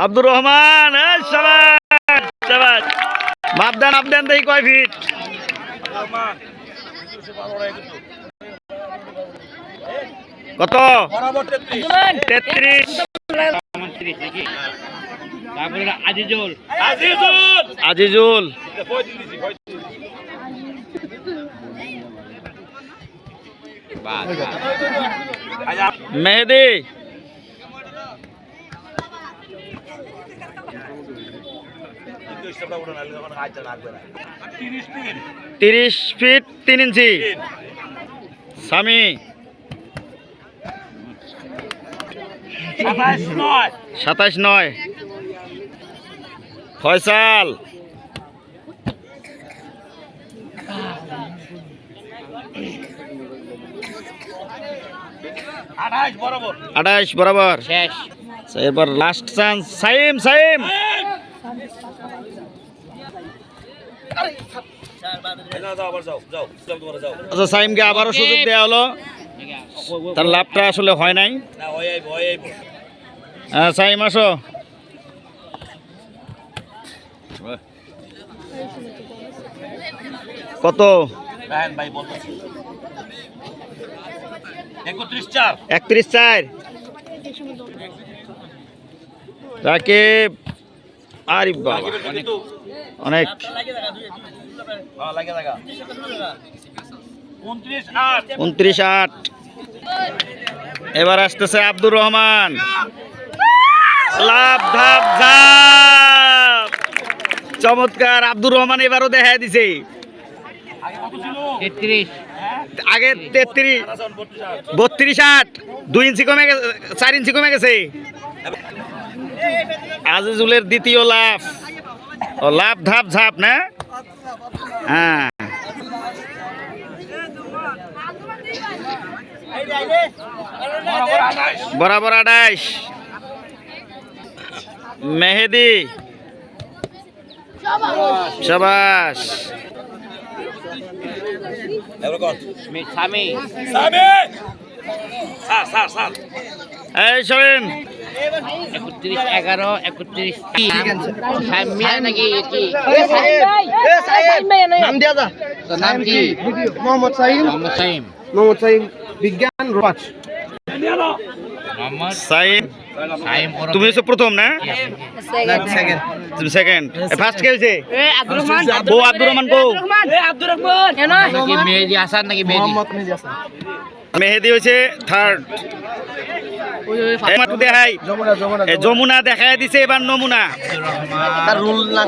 আব্দুর রহমান মাপদান আপদান দেখি কয় ফিট কত 33 আজিজুল মেহেদি 30 ফিট 3 ইঞ্চি সামি 27-9 ফয়সাল 28 বরাবর শেষ। এবার লাস্ট চান্স সাইম আচ্ছা সাইমকে আবারও সুযোগ দেওয়া হলো, তার লাভটা আসলে হয় নাই। সাইম আসো, কত 31-4 রাকিব। আরে বাবা অনেক 29-8। এবার আসতেছে আব্দুর রহমান, লাভ ধাপ ঝাপ, চমৎকার। আব্দুর রহমান এবারও দেখায় দিছে, আগে 32-8, 2 ইঞ্চি কমে গেছে, 4 ইঞ্চি কমে গেছে। আজিজুলের দ্বিতীয় লাভ, লাভ ধাপ ঝাপ না, হ্যাঁ বরাবর 28। মেহেদি শাবাশ। এই শোনেন 31-11 31 নাকি নাম দিয়া যা, নাম কি? মোহাম্মদ সাইম বিজ্ঞান রোজ। সাইম, তুমি হচ্ছে প্রথম না? তুমি সেকেন্ড। ফার্স্ট কে হয়েছে? আব্দুর রহমান কো? মেহেদি হাসান নাকি মেহেদি হয়েছে থার্ড। দেখাই যমুনা দেখাই দিছে এবার নমুনা। রুল না